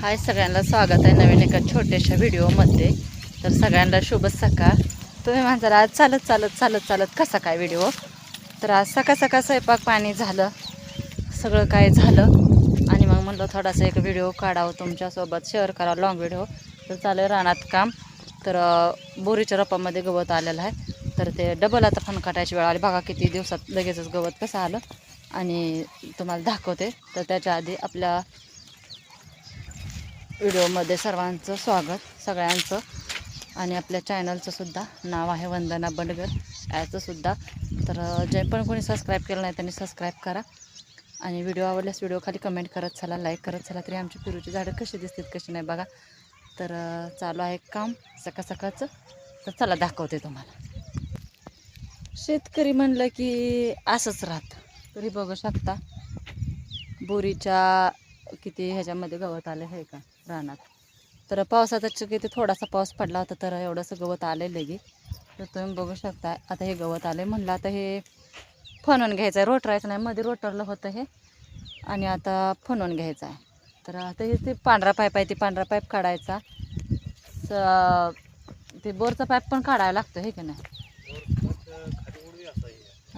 हाय सगळ्यांना स्वागत आहे नवीन एका छोट्याशा व्हिडिओमध्ये। तर सगळ्यांना शुभ सकाळ। तुम्ही म्हणता आज चालत चालत चालत चालत कसा काय व्हिडिओ। तर आज सकाळ सकाळ स्वयंपाक पाणी झालं, सगळं काय झालं आणि मग म्हणलं थोडासा एक व्हिडिओ काढावं तुमच्यासोबत शेअर करावं लॉंग व्हिडिओ। तर चालू रानात काम। तर बोरीच्या रोपामध्ये गवत आलेलं आहे, तर ते डबल आता फन काटायची वेळ आली बघा। किती दिवसात लगेचच गवत कसं आलं आणि तुम्हाला दाखवते। तर त्याच्या आधी आपल्या व्हिडिओमध्ये सर्वांचं स्वागत सगळ्यांचं, आणि आपल्या चॅनलचं सुद्धा नाव आहे वंदना बंडगर याचं सुद्धा। तर जे पण कोणी सबस्क्राईब केलं नाही त्यांनी सबस्क्राईब करा, आणि व्हिडिओ आवडल्यास व्हिडिओ खाली कमेंट करत चला, लाईक करत चला। तरी आमची पेरूची झाडं कशी दिसतात कशी नाही बघा। तर चालू आहे काम सकाळ सकाळचं, तर चला दाखवते तुम्हाला। शेतकरी म्हणलं की असंच राहतं। तरी बघू शकता बोरीच्या किती ह्याच्यामध्ये गवत आलं आहे का रानात। तर पावसाचा किती थोडासा पाऊस पडला होता तर एवढंसं गवत आलं लगे। तर तुम्ही बघू शकता आता हे गवत आलं म्हणलं आता हे फनवून घ्यायचं आहे, रोटरायचं नाही। मध्ये रोटरलं होतं हे आणि आता फनवून घ्यायचं आहे। तर आता हे ते पांढरा पाईप आहे, ते पांढरा पाईप काढायचा। ते बोरचा पाईप पण काढायला लागतं हे की नाही।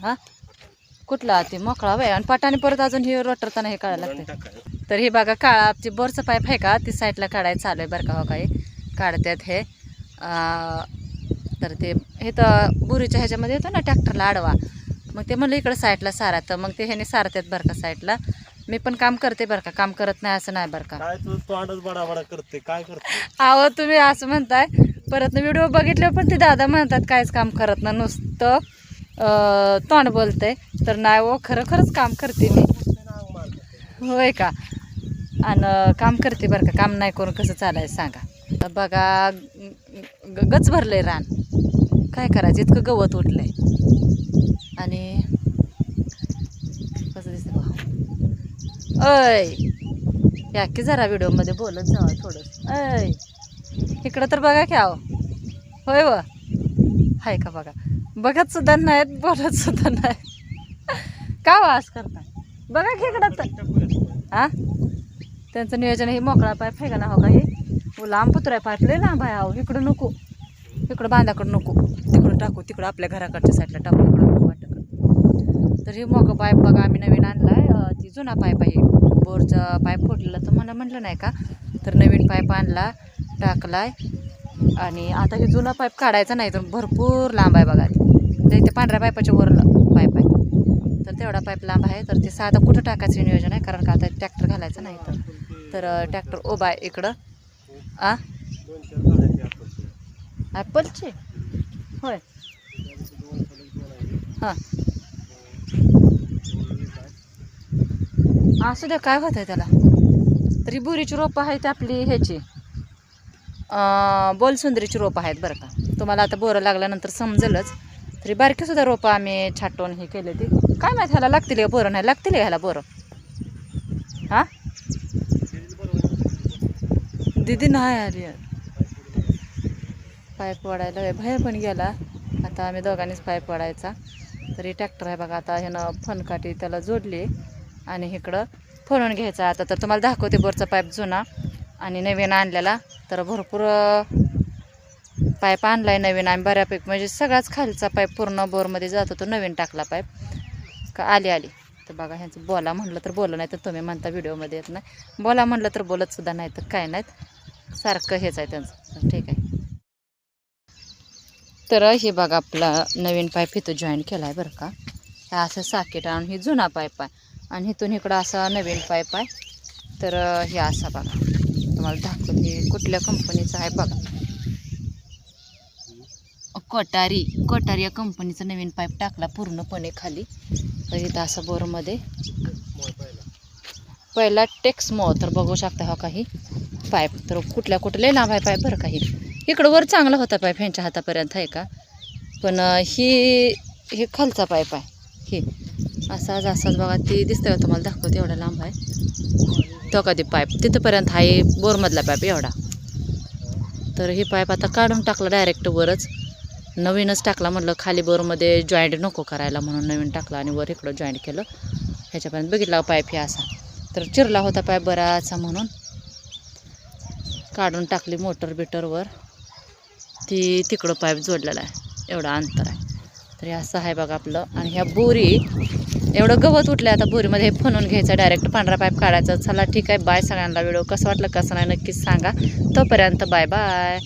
हां कुठला ते मोकळा वय आणि पाटाने परत अजून हे रोटरताना हे काढायला लागतं। तर हे बघा काळा जे बोरचं पाईप आहे का ती साईडला काढायचं चालू आहे बरं का। हो काही काढतात हे तर ते हे तर बुरीच्या ह्याच्यामध्ये येतं ना ट्रॅक्टरला आडवा, मग ते म्हणलं इकडं साईडला सारा, तर मग ते ह्याने सारतात बरं का साईडला। मी पण काम करते बरं का, काम करत नाही असं नाही बरं का। काय तू तोंडच बडाबडा करते काय करते। अहो तुम्ही असं म्हणताय, परत व्हिडिओ बघितल्यावर पण ते दादा म्हणतात काहीच काम करत ना नुसतं तोंड बोलते। तर नाही हो, खरं खरंच काम करते मी, होय का। आणि काम करते बरं का, काम नाही करून कसं चालायचं सांगा। तर बघा गच भरलंय रान, काय करायचं इतकं गवत उठलंय। आणि कसं दिसतं बघा। अय या की जरा व्हिडिओमध्ये बोलत जावा थोडंसं। अय इकडं तर बघा की आहो, होय व हाय का बघा। बघत सुद्धा नाहीत बोलत सुद्धा नाही का वास करताय बघा की इकडं तर। हां त्यांचं नियोजन हे मोकळा पाईप आहे का ना। हो का हे लांब पुतराय पाईप लय लांब आहे अहो। इकडं नको, इकडं बांधाकडं नको, तिकडं टाकू, तिकडं आपल्या घराकडच्या साईडला टाकू, इकडं वाटतं। तर हे मोकळं पाईप बघा आम्ही नवीन आणलाय, ती जुना पाईप आहे बोरचा पाईप फुटलेला तर मला म्हटलं नाही का, तर नवीन पाईप आणला टाकलाय। आणि आता हे जुना पाईप काढायचा नाही तर भरपूर लांब आहे बघा। ते इथे पांढऱ्या पाईपाच्या वरलं पाईप आहे, तर तेवढा पाईप लांब आहे। तर ते साधं कुठं टाकायचं नियोजन आहे, कारण का आता ट्रॅक्टर घालायचं नाही तर ट्रॅक्टर उभा आहे इकडं। ॲपलचे होय हां असू द्या काय होत आहे त्याला। तरी बोरीची रोपं आहेत आपली ह्याची बोलसुंदरीची रोपं आहेत बरं का। तुम्हाला आता बोरं लागल्यानंतर समजेलच। तरी बारकी सुद्धा रोपं आम्ही छाटून हे केले ती, काय माहीत ह्याला लागतील का बोरं, नाही लागतील का ह्याला बोरं। हां दीदी नाही आली, पाईप वाढायला बाहेर पण गेला। आता आम्ही दोघांनीच पाईप वाढायचा। तरी ट्रॅक्टर आहे बघा, आता ह्यानं फनकाठी त्याला जोडली आणि इकडं फनवून घ्यायचा। आता तर तुम्हाला दाखवते बोरचा पाईप जुना आणि नवीन आणलेला। तर भरपूर पाईप आणलाय नवीन आम्ही बऱ्यापैकी, म्हणजे सगळाच खालचा पाईप पूर्ण बोरमध्ये जातो तो नवीन टाकला पाईप का आली। तर बघा ह्यांचं बोला म्हटलं तर बोला, नाही तर तुम्ही म्हणता व्हिडिओमध्ये येत नाही, बोला म्हटलं तर बोलत सुद्धा नाही तर काय नाहीत, सारखं हेच आहे त्यांचं। ठीक आहे, तर हे बघा आपला नवीन पाईप इथं जॉईन केला आहे बरं का। हा असं साकेट आणून ही जुना पाईप आहे आणि इथून इकडं असा नवीन पाईप आहे। तर हे असा बघा तुम्हाला दाखवते कुठल्या कंपनीचा आहे बघा। कोटारी या कंपनीचा नवीन पाईप टाकला पूर्णपणे खाली। तर इथं असं बोरमध्ये पहिला टेक्समो, तर बघू शकता हा काही पाईप तर कुठल्या लांब आहे पाईप बरं काही। इकडं वर चांगला होता पाईप ह्यांच्या हातापर्यंत आहे का, पण ही खालचा पाईप आहे हे असाच बघा। ती दिसतं का तुम्हाला दाखवते, एवढा लांब आहे तो कधी पाईप तिथंपर्यंत आहे बोरमधला पाईप एवढा। तर ही पाईप आता काढून टाकला डायरेक्ट वरच, नवीनच टाकला म्हटलं खाली बोरमध्ये जॉईंट नको करायला म्हणून नवीन टाकला आणि वर इकडं जॉईंट केलं ह्याच्यापर्यंत। बघितला पाईप हे असा, तर चिरला होता पाईप बराचसा म्हणून काढून टाकली मोटर बिटरवर. ती तिकडं पाईप जोडलेला आहे, एवढं अंतर आहे. तरी असं आहे बघा आपलं. आणि ह्या बोरी एवढं गवत उठलं आता बोरीमध्ये फणून घ्यायचं, डायरेक्ट पांढरा पाईप काढायचा. चला ठीक आहे, बाय सगळ्यांना. व्हिडिओ कसं वाटलं कसं नाही नक्कीच सांगा. तोपर्यंत बाय बाय.